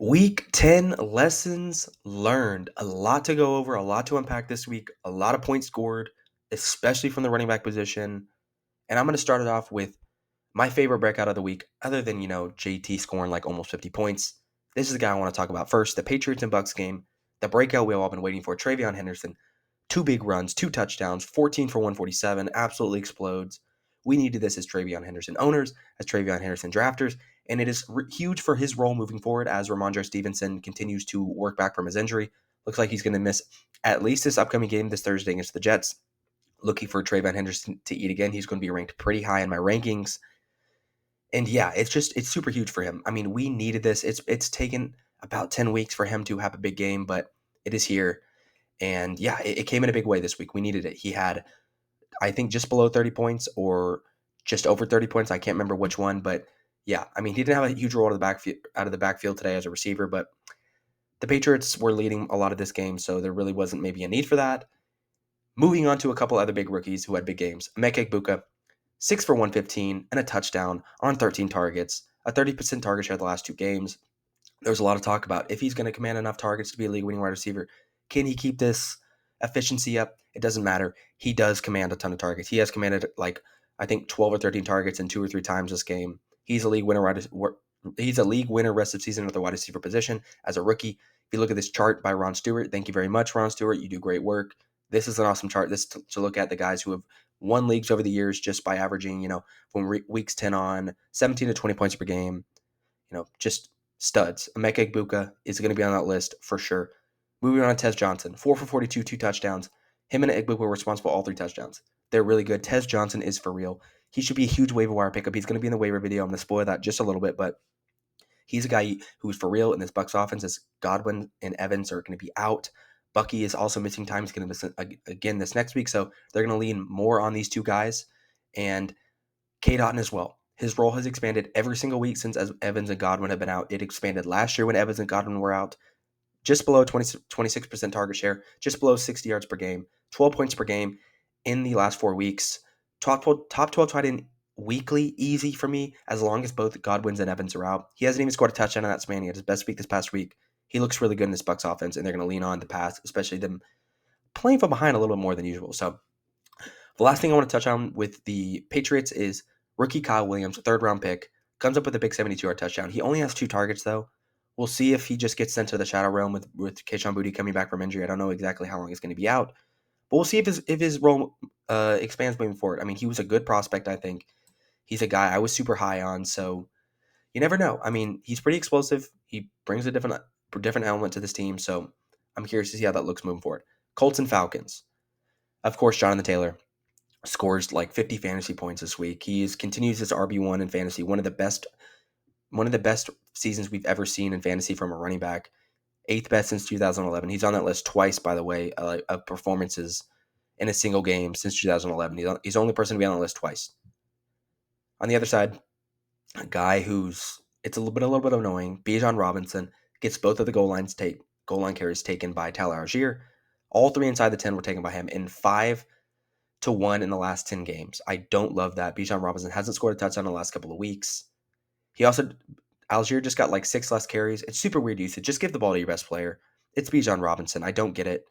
Week 10 lessons learned. A lot to go over, a lot to unpack this week, a lot of points scored, especially from the running back position. And I'm going to start it off with my favorite breakout of the week, other than, JT scoring like almost 50 points. This is the guy I want to talk about first. The Patriots and Bucks game, the breakout we've all been waiting for. TreVeyon Henderson, two big runs, two touchdowns, 14 for 147, absolutely explodes. We needed this as TreVeyon Henderson owners, as TreVeyon Henderson drafters, and it is huge for his role moving forward as Ramondre Stevenson continues to work back from his injury. Looks like he's going to miss at least this upcoming game this Thursday against the Jets. Looking for TreVeyon Henderson to eat again. He's going to be ranked pretty high in my rankings. And yeah, it's super huge for him. I mean, we needed this. It's taken about 10 weeks for him to have a big game, but it is here. And yeah, it came in a big way this week. We needed it. He had, I think, just below 30 points or just over 30 points. I can't remember which one, but yeah, I mean, he didn't have a huge role out of the backfield today as a receiver, but the Patriots were leading a lot of this game, so there really wasn't maybe a need for that. Moving on to a couple other big rookies who had big games. Emeka Egbuka, 6 for 115 and a touchdown on 13 targets, a 30% target share the last two games. There's a lot of talk about if he's going to command enough targets to be a league-winning wide receiver. Can he keep this efficiency up? It doesn't matter. He does command a ton of targets. He has commanded I think 12 or 13 targets in 2 or 3 times this game. He's a league winner. He's a league winner rest of season at the wide receiver position as a rookie. If you look at this chart by Ron Stewart, thank you very much, Ron Stewart. You do great work. This is an awesome chart. This to look at the guys who have won leagues over the years just by averaging, from weeks 10 on, 17 to 20 points per game. Just studs. Emeka Egbuka is going to be on that list for sure. Moving on to Tez Johnson, 4 for 42, 2 touchdowns. Him and Egbuka were responsible for all 3 touchdowns. They're really good. Tez Johnson is for real. He should be a huge waiver wire pickup. He's going to be in the waiver video. I'm going to spoil that just a little bit, but he's a guy who's for real in this Bucs offense as Godwin and Evans are going to be out. Bucky is also missing time. He's going to miss again this next week, so they're going to lean more on these two guys. And K. Dotton as well. His role has expanded every single week since Evans and Godwin have been out. It expanded last year when Evans and Godwin were out. Just below 26% target share, just below 60 yards per game, 12 points per game in the last 4 weeks. Top 12 tight end weekly, easy for me, as long as both Godwins and Evans are out. He hasn't even scored a touchdown in that span. He had his best week this past week. He looks really good in this Bucs offense, and they're going to lean on the pass, especially them playing from behind a little bit more than usual. So the last thing I want to touch on with the Patriots is rookie Kyle Williams, 3rd-round pick, comes up with a big 72-yard touchdown. He only has 2 targets, though. We'll see if he just gets sent to the shadow realm with Kayshon Boutte coming back from injury. I don't know exactly how long he's going to be out, but we'll see if his role expands moving forward. I mean, he was a good prospect, I think. He's a guy I was super high on, so you never know. I mean, he's pretty explosive. He brings a different element to this team, so I'm curious to see how that looks moving forward. Colts and Falcons. Of course, Jonathan Taylor scores like 50 fantasy points this week. He continues his RB1 in fantasy, one of the best seasons we've ever seen in fantasy from a running back. 8th best since 2011. He's on that list twice, by the way, of performances in a single game since 2011. He's the only person to be on the list twice. On the other side, a guy who's it's a little bit annoying. Bijan Robinson gets both of the goal line carries taken by Tyler Algier. All 3 inside the 10 were taken by him in 5-1 in the last 10 games. I don't love that. Bijan Robinson hasn't scored a touchdown in the last couple of weeks. Algier just got like 6 less carries. It's super weird usage. Just give the ball to your best player. It's Bijan Robinson. I don't get it.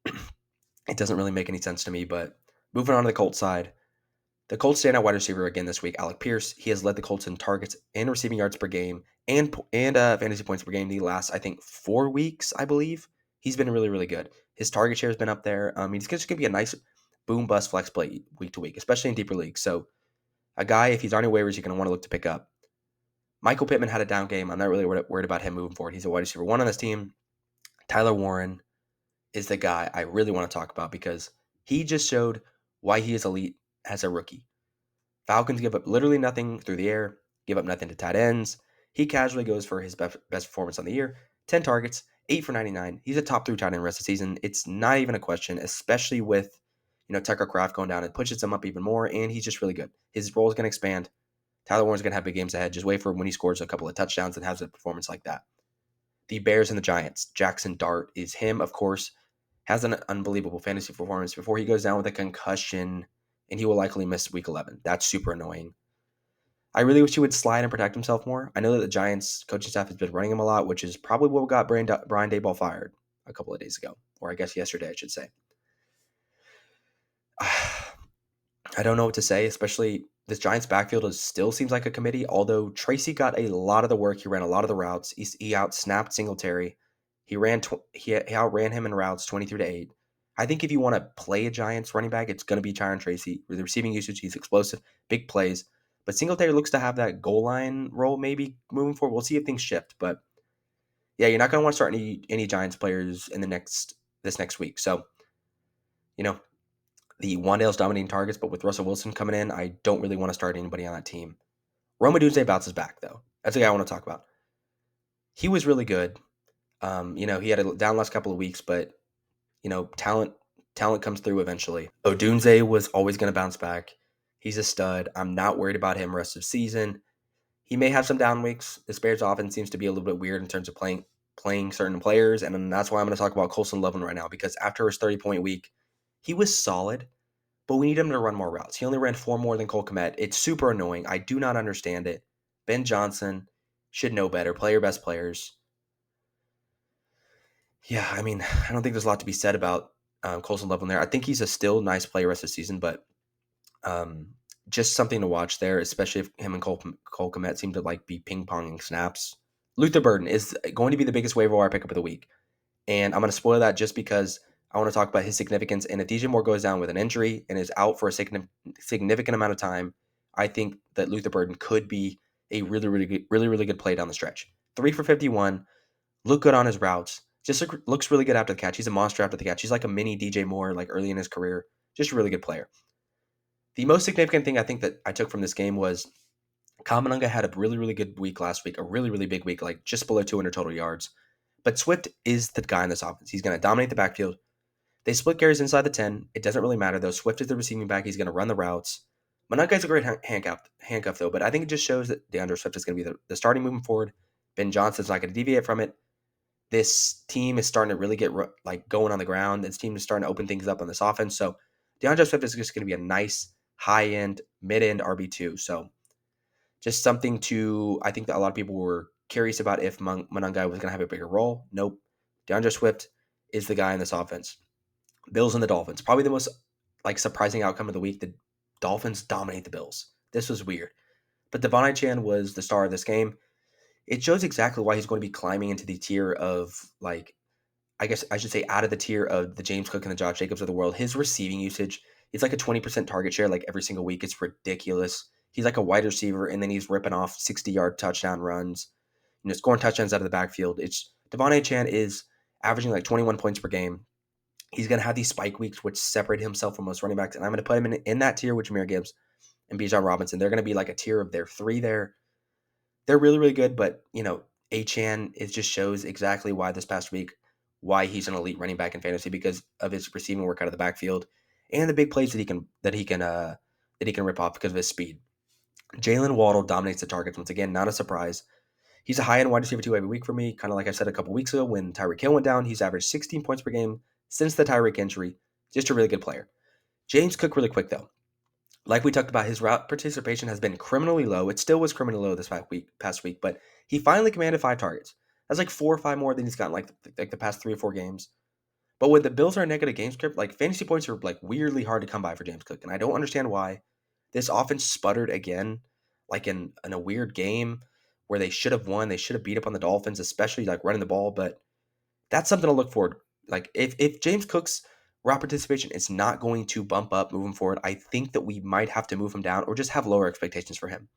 It doesn't really make any sense to me, but moving on to the Colts side. The Colts standout wide receiver again this week, Alec Pierce. He has led the Colts in targets and receiving yards per game and fantasy points per game the last, I think, 4 weeks, I believe. He's been really, really good. His target share has been up there. He's just going to be a nice boom-bust flex play week to week, especially in deeper leagues. So a guy, if he's on your waivers, you're going to want to look to pick up. Michael Pittman had a down game. I'm not really worried about him moving forward. He's a wide receiver 1 on this team. Tyler Warren is the guy I really want to talk about because he just showed why he is elite as a rookie. Falcons give up literally nothing through the air, give up nothing to tight ends. He casually goes for his best performance on the year. 10 targets, 8 for 99. He's a top 3 tight end rest of the season. It's not even a question, especially with Tucker Kraft going down. It pushes him up even more, and he's just really good. His role is going to expand. Tyler Warren's going to have big games ahead. Just wait for when he scores a couple of touchdowns and has a performance like that. The Bears and the Giants. Jackson Dart is him, of course. Has an unbelievable fantasy performance before he goes down with a concussion, and he will likely miss week 11. That's super annoying. I really wish he would slide and protect himself more. I know that the Giants coaching staff has been running him a lot, which is probably what got Brian Daboll fired a couple of days ago, or I guess yesterday, I should say. I don't know what to say, especially this Giants backfield still seems like a committee, although Tracy got a lot of the work. He ran a lot of the routes. He out-snapped Singletary. He outran him in routes 23-8. I think if you want to play a Giants running back, it's going to be Tyron Tracy. With the receiving usage, he's explosive, big plays. But Singletary looks to have that goal line role maybe moving forward. We'll see if things shift. But yeah, you're not going to want to start any Giants players in this next week. So, you know, the Wandale's dominating targets, but with Russell Wilson coming in, I don't really want to start anybody on that team. Rome Odunze bounces back, though. That's the guy I want to talk about. He was really good. He had a down last couple of weeks, but, talent comes through eventually. Odunze was always going to bounce back. He's a stud. I'm not worried about him rest of season. He may have some down weeks. The Bears offense seems to be a little bit weird in terms of playing certain players, and that's why I'm going to talk about Colson Loveland right now, because after his 30-point week, he was solid, but we need him to run more routes. He only ran 4 more than Cole Kmet. It's super annoying. I do not understand it. Ben Johnson should know better. Play your best players. Yeah, I mean, I don't think there's a lot to be said about Colson Loveland there. I think he's a still nice player rest of the season, but just something to watch there, especially if him and Cole Kmet seem to be ping-ponging snaps. Luther Burden is going to be the biggest waiver wire pickup of the week, and I'm going to spoil that just because I want to talk about his significance. And if DJ Moore goes down with an injury and is out for a significant amount of time, I think that Luther Burden could be a really good play down the stretch. 3 for 51, look good on his routes. Just looks really good after the catch. He's a monster after the catch. He's like a mini DJ Moore, early in his career. Just a really good player. The most significant thing I think that I took from this game was Kamanunga had a really good week last week, a really big week, just below 200 total yards. But Swift is the guy in this offense. He's going to dominate the backfield. They split carries inside the 10. It doesn't really matter, though. Swift is the receiving back. He's going to run the routes. Manunga's a great handcuff, though, but I think it just shows that DeAndre Swift is going to be the starting moving forward. Ben Johnson's not going to deviate from it. This team is starting to really get going on the ground. This team is starting to open things up on this offense. So DeAndre Swift is just going to be a nice high-end, mid-end RB2. So just something I think that a lot of people were curious about if Manunga was going to have a bigger role. Nope. DeAndre Swift is the guy in this offense. Bills and the Dolphins. Probably the most surprising outcome of the week. The Dolphins dominate the Bills. This was weird. But Devon Achane was the star of this game. It shows exactly why he's going to be climbing into the tier of, I guess I should say out of the tier of the James Cook and the Josh Jacobs of the world. His receiving usage, it's like a 20% target share every single week. It's ridiculous. He's like a wide receiver, and then he's ripping off 60-yard touchdown runs, scoring touchdowns out of the backfield. Devon Achane is averaging 21 points per game. He's going to have these spike weeks, which separate himself from most running backs, and I'm going to put him in that tier with Jahmyr Gibbs and Bijan Robinson. They're going to be a tier of their 3 there. They're really good, but, Achane, it just shows exactly why this past week, why he's an elite running back in fantasy, because of his receiving work out of the backfield and the big plays that he can rip off because of his speed. Jalen Waddle dominates the targets once again, not a surprise. He's a high-end wide receiver 2 every week for me, kind of like I said a couple weeks ago when Tyreek Hill went down. He's averaged 16 points per game since the Tyreek injury. Just a really good player. James Cook, really quick though. Like we talked about, his route participation has been criminally low. It still was criminally low this past week, but he finally commanded 5 targets. That's 4 or 5 more than he's gotten the past 3 or 4 games. But when the Bills are a negative game script, fantasy points are weirdly hard to come by for James Cook, and I don't understand why. This offense sputtered again, in a weird game where they should have won. They should have beat up on the Dolphins, especially running the ball. But that's something to look forward. If James Cook's route participation is not going to bump up moving forward, I think that we might have to move him down or just have lower expectations for him.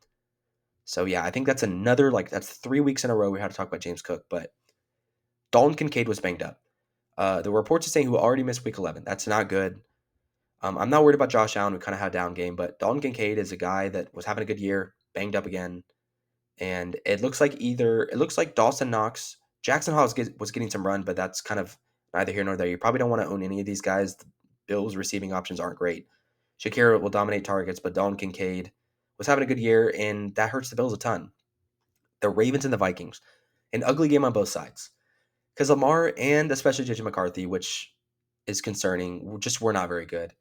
So yeah, I think that's another that's 3 weeks in a row we had to talk about James Cook. But Dalton Kincaid was banged up. The reports are saying he already missed week 11. That's not good. I'm not worried about Josh Allen, who kind of had a down game, but Dalton Kincaid is a guy that was having a good year, banged up again. And it looks like Dawson Knox, Jackson Hall was getting some run, but that's kind of neither here nor there. You probably don't want to own any of these guys. The Bills' receiving options aren't great. Shakira will dominate targets, but Dalton Kincaid was having a good year, and that hurts the Bills a ton. The Ravens and the Vikings, an ugly game on both sides. Because Lamar and especially JJ McCarthy, which is concerning, just were not very good.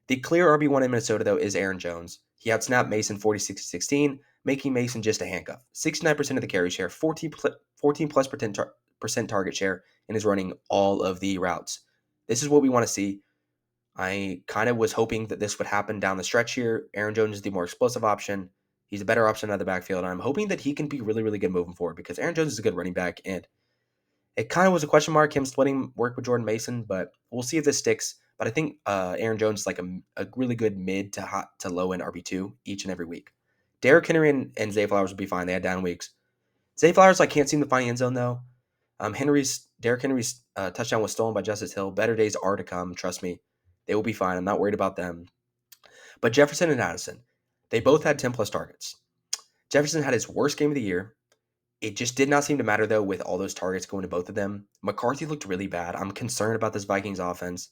The clear RB1 in Minnesota, though, is Aaron Jones. He outsnapped Mason 46-16, making Mason just a handcuff. 69% of the carry share, 14 plus percent target share, and is running all of the routes. This is what we want to see. I kind of was hoping that this would happen down the stretch here. Aaron Jones is the more explosive option. He's a better option out of the backfield, and I'm hoping that he can be really, really good moving forward because Aaron Jones is a good running back, and it kind of was a question mark, him splitting work with Jordan Mason, but we'll see if this sticks. But I think Aaron Jones is like a really good mid to hot to low end RB2 each and every week. Derrick Henry and Zay Flowers will be fine. They had down weeks. Zay Flowers, I can't seem to find the end zone though. Derrick Henry's touchdown was stolen by Justice Hill. Better days are to come. Trust me, they will be fine. I'm not worried about them. But Jefferson and Addison, they both had 10 plus targets. Jefferson had his worst game of the year. It just did not seem to matter, though, with all those targets going to both of them. McCarthy looked really bad. I'm concerned about this Vikings offense.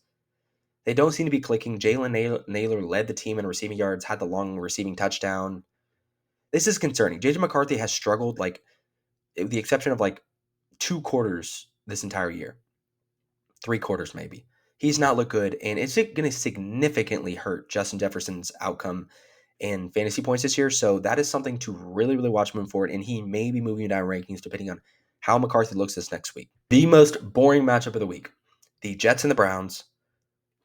They don't seem to be clicking. Jalen Naylor led the team in receiving yards, had the long receiving touchdown. This is concerning. JJ McCarthy has struggled, like, with the exception of, like, 2 quarters this entire year. 3 quarters, maybe. He's not looked good, and it's going to significantly hurt Justin Jefferson's outcome in fantasy points this year. So that is something to really, really watch moving forward. And he may be moving down rankings depending on how McCarthy looks this next week. The most boring matchup of the week, the Jets and the Browns.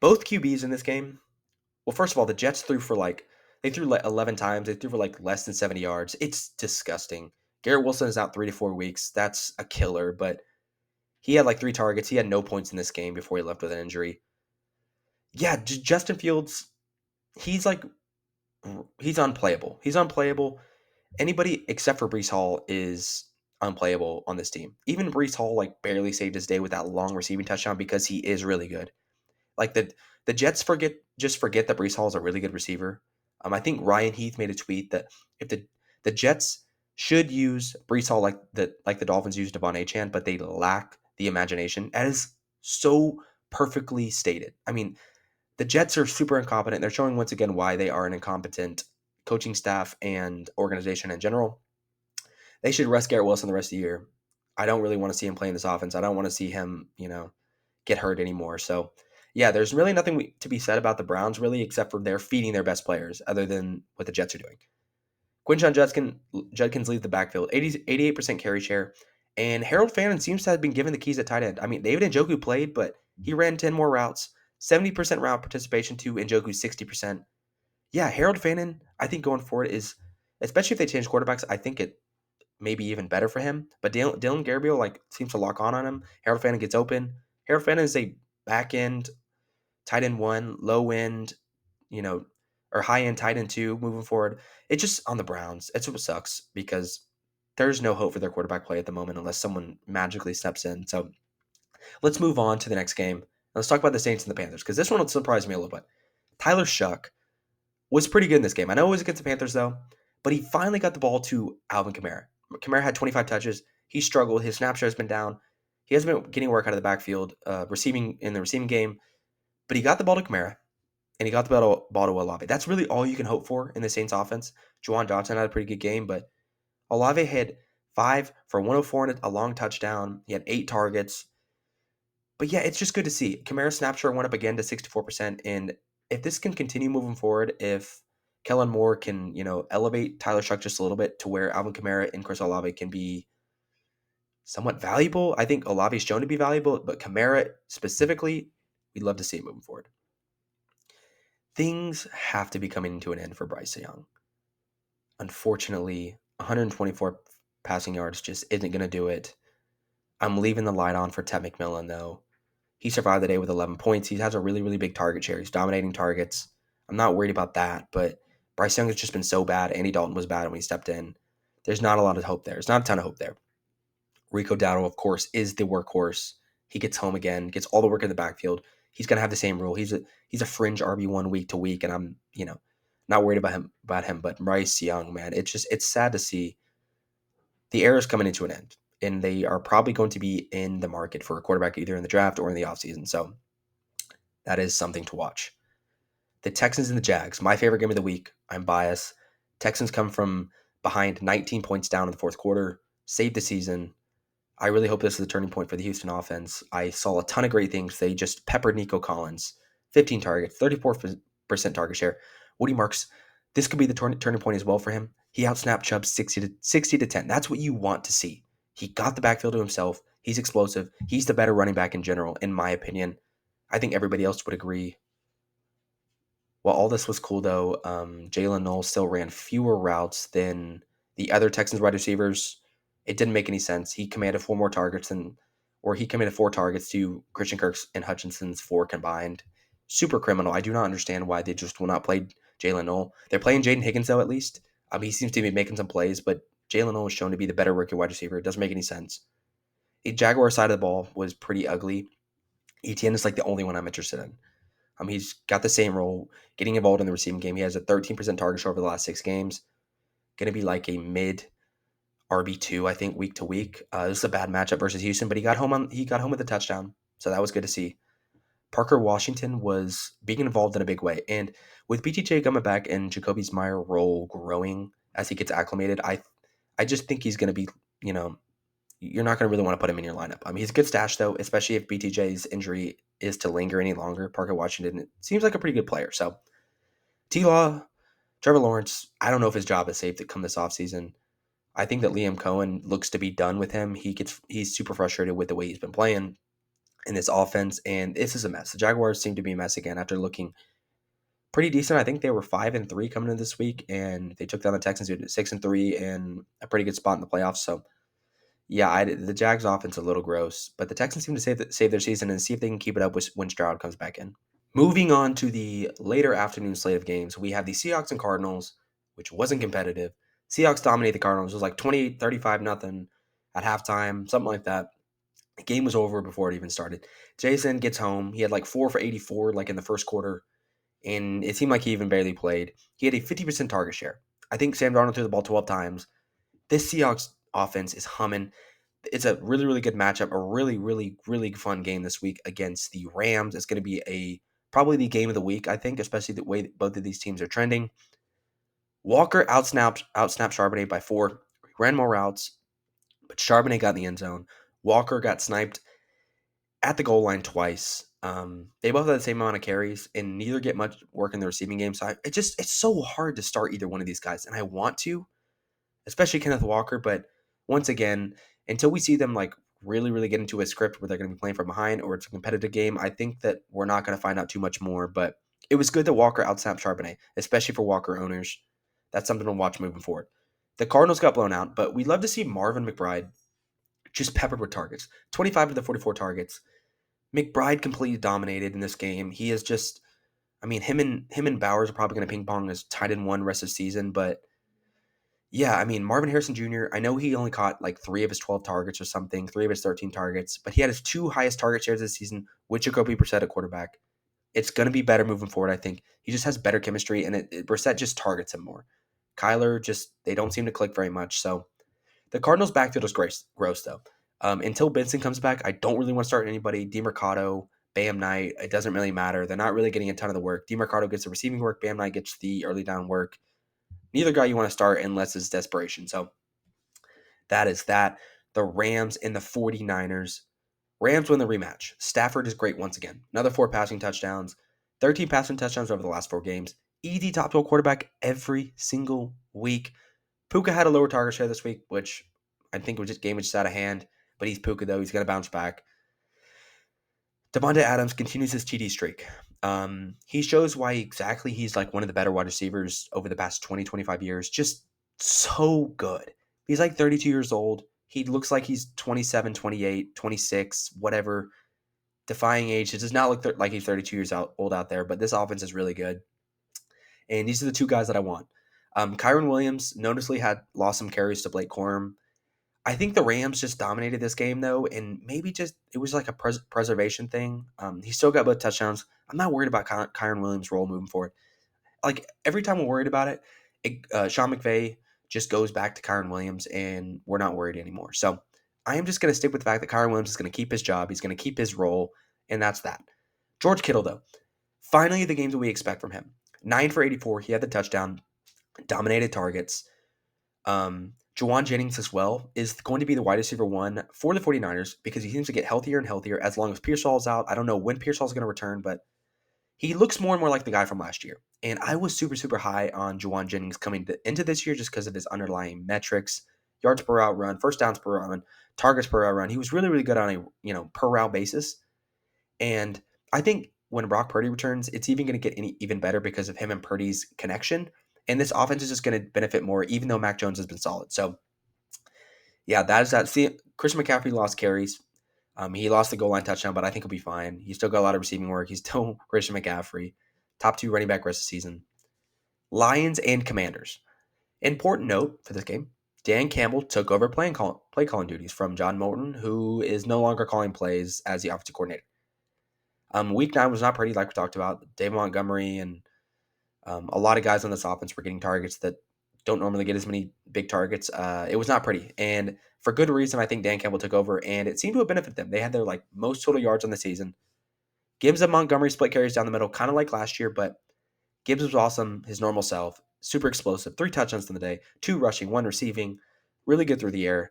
Both QBs in this game. Well, first of all, the Jets threw 11 times. They threw for like less than 70 yards. It's disgusting. Garrett Wilson is out 3 to 4 weeks. That's a killer, but he had like 3 targets. He had no points in this game before he left with an injury. Yeah, Justin Fields, he's unplayable. He's unplayable. Anybody except for Breece Hall is unplayable on this team. Even Breece Hall like barely saved his day with that long receiving touchdown because he is really good. Like the Jets forget that Breece Hall is a really good receiver. I think Ryan Heath made a tweet that if the Jets should use Breece Hall like the Dolphins used Achane, but they lack the imagination. That is so perfectly stated. I mean, the Jets are super incompetent. They're showing once again why they are an incompetent coaching staff and organization in general. They should rest Garrett Wilson the rest of the year. I don't really want to see him play in this offense. I don't want to see him, get hurt anymore. So, yeah, there's really nothing to be said about the Browns, really, except for they're feeding their best players, other than what the Jets are doing. Quinshon Judkins leads the backfield, 88% carry share, and Harold Fannin seems to have been given the keys at tight end. I mean, David Njoku played, but he ran 10 more routes, 70% route participation to Njoku's 60%. Yeah, Harold Fannin, I think going forward is, especially if they change quarterbacks, I think it may be even better for him. But Dylan Gabriel seems to lock on him. Harold Fannin gets open. Harold Fannin is a back end, tight end 1, low end, or high end tight end 2 moving forward. It's just on the Browns. It's what sucks because there's no hope for their quarterback play at the moment unless someone magically steps in. So let's move on to the next game. Let's talk about the Saints and the Panthers because this one will surprise me a little bit. Tyler Shuck was pretty good in this game. I know it was against the Panthers, though, but he finally got the ball to Alvin Kamara. Kamara had 25 touches. He struggled. His snap share has been down. He hasn't been getting work out of the backfield, receiving in the receiving game, but he got the ball to Kamara, and he got the ball to Olave. That's really all you can hope for in the Saints offense. Juwan Johnson had a pretty good game, but Olave had 5 for 104 and a long touchdown. He had 8 targets. But yeah, it's just good to see. Kamara's snap share went up again to 64%, and if this can continue moving forward, if Kellen Moore can, elevate Tyler Shuck just a little bit to where Alvin Kamara and Chris Olave can be somewhat valuable. I think Olave's shown to be valuable, but Kamara specifically, we'd love to see it moving forward. Things have to be coming to an end for Bryce Young. Unfortunately, 124 passing yards just isn't going to do it. I'm leaving the light on for Ted McMillan, though. He survived the day with 11 points. He has a really, really big target share. He's dominating targets. I'm not worried about that, but Bryce Young has just been so bad. Andy Dalton was bad when he stepped in. There's not a lot of hope there. There's not a ton of hope there. Rico Dowdle, of course, is the workhorse. He gets home again, gets all the work in the backfield. He's going to have the same role. He's a fringe RB1 week to week, and I'm, not worried about him. But Bryce Young, man, it's sad to see the era is coming into an end, and they are probably going to be in the market for a quarterback either in the draft or in the offseason. So that is something to watch. The Texans and the Jags, my favorite game of the week. I'm biased. Texans come from behind 19 points down in the fourth quarter, saved the season. I really hope this is a turning point for the Houston offense. I saw a ton of great things. They just peppered Nico Collins. 15 targets, 34% target share. Woody Marks This could be the turning point as well for him. He outsnapped Chubb 60 to 10. That's what you want to see. He got the backfield to himself. He's explosive. He's the better running back in general, in my opinion. I think everybody else would agree. While all this was cool, though, Jalen Knowles still ran fewer routes than the other Texans wide receivers. It didn't make any sense. He commanded he commanded 4 targets to Christian Kirk's and Hutchinson's 4 combined. Super criminal. I do not understand why they just will not play Jalen Knowles. They're playing Jaden Higgins, though, at least. He seems to be making some plays, but Jalen Knowles was shown to be the better rookie wide receiver. It doesn't make any sense. The Jaguar side of the ball was pretty ugly. ETN is like the only one I'm interested in. He's got the same role, getting involved in the receiving game. He has a 13% target share over the last 6 games. Going to be like a mid RB2, I think, week to week. This is a bad matchup versus Houston, but he got home with a touchdown, so that was good to see. Parker Washington was being involved in a big way, and with BTJ coming back and Jacoby's Meyer role growing as he gets acclimated, I just think he's going to be, you're not going to really want to put him in your lineup. He's a good stash, though, especially if BTJ's injury is to linger any longer. Parker Washington seems like a pretty good player. So, T-Law, Trevor Lawrence, I don't know if his job is safe to come this offseason. I think that Liam Cohen looks to be done with him. He's super frustrated with the way he's been playing in this offense, and this is a mess. The Jaguars seem to be a mess again after looking pretty decent. I think they were 5-3 coming into this week, and they took down the Texans at 6-3 and a pretty good spot in the playoffs. So, yeah, the Jags offense is a little gross, but the Texans seem to save their season and see if they can keep it up when Stroud comes back in. Moving on to the later afternoon slate of games, we have the Seahawks and Cardinals, which wasn't competitive. Seahawks dominate the Cardinals. It was like 28-35 nothing at halftime, something like that. The game was over before it even started. Jason gets home. He had like 4 for 84 like in the first quarter, and it seemed like he even barely played. He had a 50% target share. I think Sam Darnold threw the ball 12 times. This Seahawks offense is humming. It's a really, really good matchup, a really, really, really fun game this week against the Rams. It's going to be probably the game of the week, I think, especially the way that both of these teams are trending. Walker outsnapped Charbonnet by 4. He ran more routes, but Charbonnet got in the end zone. Walker got sniped at the goal line twice. They both had the same amount of carries, and neither get much work in the receiving game. So it's so hard to start either one of these guys, and I want to, especially Kenneth Walker. But once again, until we see them like really, really get into a script where they're going to be playing from behind or it's a competitive game, I think that we're not going to find out too much more. But it was good that Walker outsnapped Charbonnet, especially for Walker owners. That's something to watch moving forward. The Cardinals got blown out, but we'd love to see Marvin McBride just peppered with targets. 25 of the 44 targets. McBride completely dominated in this game. He is just, him and Bowers are probably going to ping pong as tight end one rest of the season, but yeah, Marvin Harrison Jr., I know he only caught like 3 of his 12 targets or something, 3 of his 13 targets, but he had his 2 highest target shares this season with Jacoby Brissett at quarterback. It's going to be better moving forward, I think. He just has better chemistry, and Brissett just targets him more. Kyler, they don't seem to click very much. So the Cardinals' backfield is gross though. Until Benson comes back, I don't really want to start anybody. DeMercado, Bam Knight, it doesn't really matter. They're not really getting a ton of the work. DeMercado gets the receiving work. Bam Knight gets the early down work. Neither guy you want to start unless it's desperation. So that is that. The Rams and the 49ers. Rams win the rematch. Stafford is great once again. Another 4 passing touchdowns. 13 passing touchdowns over the last 4 games. Easy top 12 quarterback every single week. Puka had a lower target share this week, which I think was just out of hand. But he's Puka, though. He's going to bounce back. Devontae Adams continues his TD streak. He shows why exactly he's like one of the better wide receivers over the past 20, 25 years. Just so good. He's like 32 years old. He looks like he's 27, 28, 26, whatever. Defying age. It does not look like he's 32 years old out there, but this offense is really good. And these are the 2 guys that I want. Kyron Williams noticeably had lost some carries to Blake Corum. I think the Rams just dominated this game, though, and maybe it was like a preservation thing. He still got both touchdowns. I'm not worried about Kyron Williams' role moving forward. Like, every time we're worried about it, Sean McVay just goes back to Kyron Williams, and we're not worried anymore. So I am just going to stick with the fact that Kyron Williams is going to keep his job. He's going to keep his role, and that's that. George Kittle, though, finally the games that we expect from him. 9 for 84. He had the touchdown, dominated targets. Juwan Jennings as well is going to be the wide receiver 1 for the 49ers because he seems to get healthier and healthier as long as Pearsall's out. I don't know when Pearsall's going to return, but he looks more and more like the guy from last year. And I was super, super high on Juwan Jennings coming into this year just because of his underlying metrics, yards per route run, first downs per route run, targets per route run. He was really, really good on a per route basis. And I think when Brock Purdy returns, it's even going to get even better because of him and Purdy's connection. And this offense is just going to benefit more, even though Mac Jones has been solid. So, yeah, that is that. See, Christian McCaffrey lost carries. He lost the goal line touchdown, but I think he'll be fine. He's still got a lot of receiving work. He's still Christian McCaffrey, top 2 running back rest of the season. Lions and Commanders. Important note for this game: Dan Campbell took over play calling duties from John Morton, who is no longer calling plays as the offensive coordinator. Week 9 was not pretty, like we talked about. David Montgomery and a lot of guys on this offense were getting targets that don't normally get as many big targets. It was not pretty, and for good reason. I think Dan Campbell took over, and it seemed to have benefited them. They had their most total yards on the season. Gibbs and Montgomery split carries down the middle, kind of like last year, but Gibbs was awesome, his normal self, super explosive, 3 touchdowns in the day, 2 rushing, 1 receiving, really good through the air.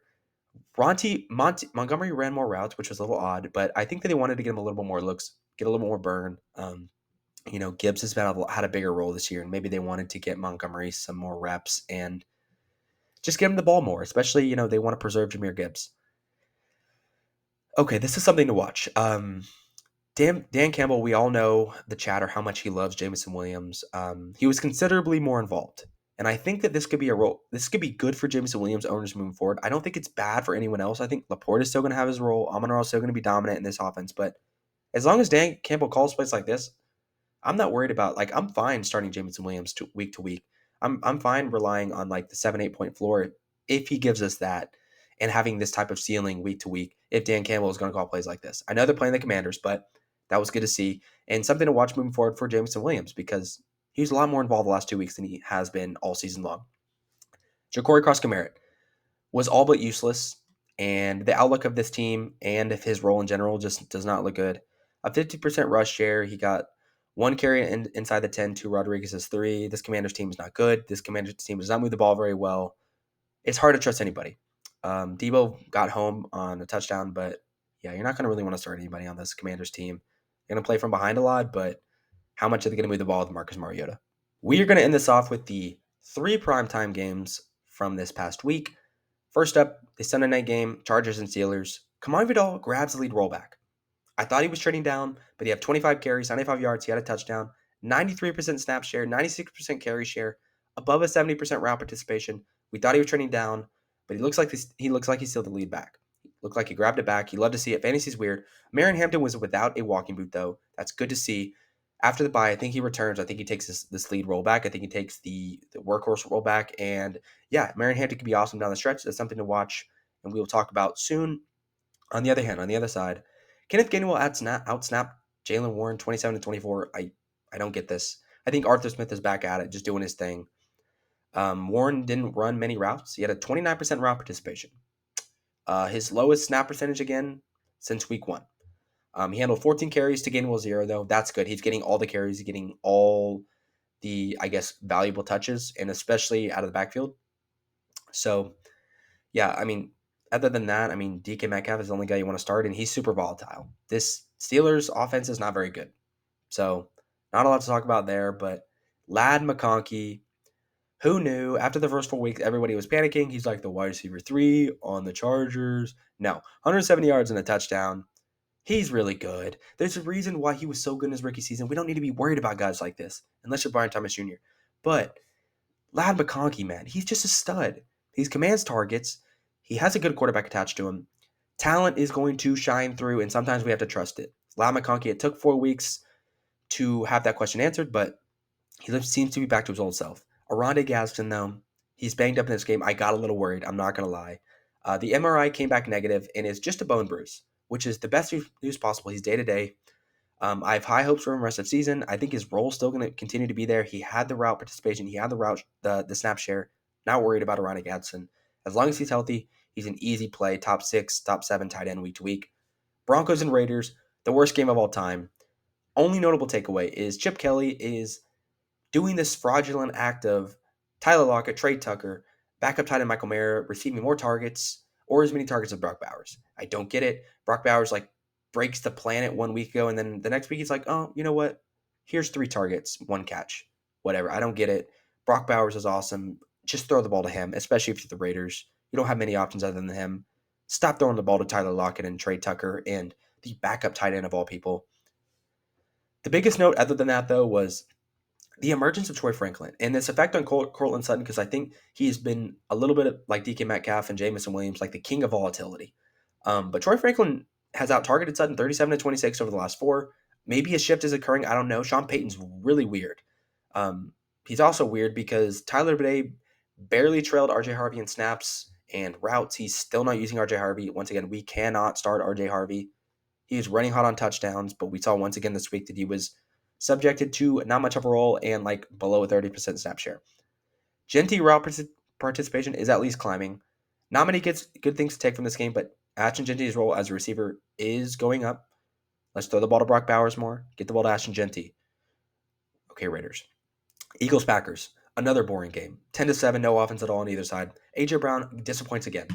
Montgomery ran more routes, which was a little odd, but I think that they wanted to get him a little bit more looks, get a little more burn. Gibbs has had a bigger role this year, and maybe they wanted to get Montgomery some more reps and just get him the ball more, especially, they want to preserve Jahmyr Gibbs. Okay, this is something to watch. Dan Campbell, we all know the chatter, how much he loves Jameson Williams. He was considerably more involved. And I think that this could be a role. This could be good for Jameson Williams owners moving forward. I don't think it's bad for anyone else. I think Laporte is still going to have his role. Amon-Ra is still going to be dominant in this offense. But as long as Dan Campbell calls plays like this, I'm not worried about, I'm fine starting Jameson Williams week to week. I'm fine relying on the 7-8 point floor if he gives us that, and having this type of ceiling week to week if Dan Campbell is going to call plays like this. I know they're playing the Commanders, but that was good to see and something to watch moving forward for Jameson Williams because he was a lot more involved the last 2 weeks than he has been all season long. Ja'Cory Cross-Kamara was all but useless, and the outlook of this team and of his role in general just does not look good. A 50% rush share. He got 1 carry inside the 10 to Rodriguez's 3. This Commanders team is not good. This Commanders team does not move the ball very well. It's hard to trust anybody. Debo got home on a touchdown, but yeah, you're not going to really want to start anybody on this Commanders team. You're going to play from behind a lot, but how much are they going to move the ball with Marcus Mariota? We are going to end this off with the 3 primetime games from this past week. First up, the Sunday night game, Chargers and Steelers. Kamon Vidal grabs the lead rollback. I thought he was trading down, but he had 25 carries, 95 yards, he had a touchdown, 93% snap share, 96% carry share, above a 70% route participation. We thought he was trading down, but he looks like he's still the lead back. Looked like he grabbed it back. You love to see it. Fantasy's weird. Marion Hampton was without a walking boot, though. That's good to see. After the bye, I think he returns. I think he takes this lead rollback. I think he takes the workhorse rollback. And yeah, Marion Hampton could be awesome down the stretch. That's something to watch, and we will talk about soon. On the other hand, on the other side, Kenneth Gainwell outsnap Jalen Warren 27-24. I don't get this. I think Arthur Smith is back at it, just doing his thing. Warren didn't run many routes. He had a 29% route participation. His lowest snap percentage again since week 1. He handled 14 carries to Gainwell 0, though. That's good. He's getting all the carries. He's getting all the, valuable touches, and especially out of the backfield. So, yeah, other than that, DK Metcalf is the only guy you want to start, and he's super volatile. This Steelers offense is not very good. So, not a lot to talk about there, but Ladd McConkey, who knew? After the first 4 weeks, everybody was panicking. He's like the wide receiver 3 on the Chargers. No, 170 yards and a touchdown. He's really good. There's a reason why he was so good in his rookie season. We don't need to be worried about guys like this, unless you're Brian Thomas Jr. But Ladd McConkey, man, he's just a stud. He commands targets. He has a good quarterback attached to him. Talent is going to shine through, and sometimes we have to trust it. Ladd McConkey, it took 4 weeks to have that question answered, but he seems to be back to his old self. Oronde Gadsden, though, he's banged up in this game. I got a little worried. I'm not going to lie. The MRI came back negative and is just a bone bruise, which is the best news possible. He's day-to-day. I have high hopes for him the rest of the season. I think his role is still going to continue to be there. He had the route participation. He had the snap share. Not worried about Oronde Gadsden. As long as he's healthy, he's an easy play, top 6, top 7 tight end week to week. Broncos and Raiders, the worst game of all time. Only notable takeaway is Chip Kelly is doing this fraudulent act of Tyler Lockett, Trey Tucker, backup tight end Michael Mayer receiving more targets or as many targets as Brock Bowers. I don't get it. Brock Bowers breaks the planet 1 week ago, and then the next week he's like, oh, you know what? Here's 3 targets, 1 catch. Whatever. I don't get it. Brock Bowers is awesome. Just throw the ball to him, especially if you're the Raiders. You don't have many options other than him. Stop throwing the ball to Tyler Lockett and Trey Tucker and the backup tight end of all people. The biggest note other than that, though, was the emergence of Troy Franklin and this effect on Cortland Sutton, because I think he's been a little bit of, like DK Metcalf and Jamison Williams, like the king of volatility. But Troy Franklin has out-targeted Sutton 37-26 over the last 4. Maybe a shift is occurring. I don't know. Sean Payton's really weird. He's also weird because Tyler Bede barely trailed RJ Harvey in snaps and routes. He's still not using RJ Harvey. Once again, we cannot start RJ Harvey. He was running hot on touchdowns, but we saw once again this week that he was subjected to not much of a role and like below a 30% snap share. Genty route participation is at least climbing. Not many good things to take from this game, but Achane Genty's role as a receiver is going up. Let's throw the ball to Brock Bowers more. Get the ball to Achane Genty. Okay, Raiders. Eagles Packers. Another boring game. 10-7, no offense at all on either side. AJ Brown disappoints again.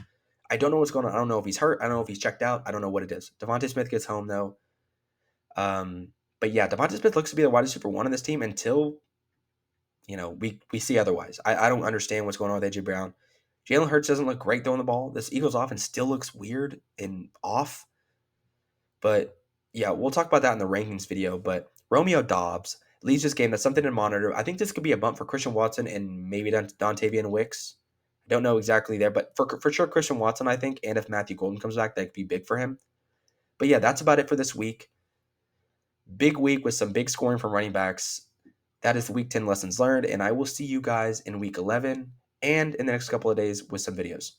I don't know what's going on. I don't know if he's hurt. I don't know if he's checked out. I don't know what it is. Devontae Smith gets home though. But yeah, Devontae Smith looks to be the wide receiver 1 on this team until we see otherwise. I don't understand what's going on with AJ Brown. Jalen Hurts doesn't look great throwing the ball. This Eagles offense still looks weird and off. But yeah, we'll talk about that in the rankings video. But Romeo Doubs leads this game. That's something to monitor. I think this could be a bump for Christian Watson and maybe Dontavian Wicks. I don't know exactly there, but for sure Christian Watson, I think, and if Matthew Golden comes back, that could be big for him. But yeah, that's about it for this week. Big week with some big scoring from running backs. That is the week 10 lessons learned, and I will see you guys in week 11 and in the next couple of days with some videos.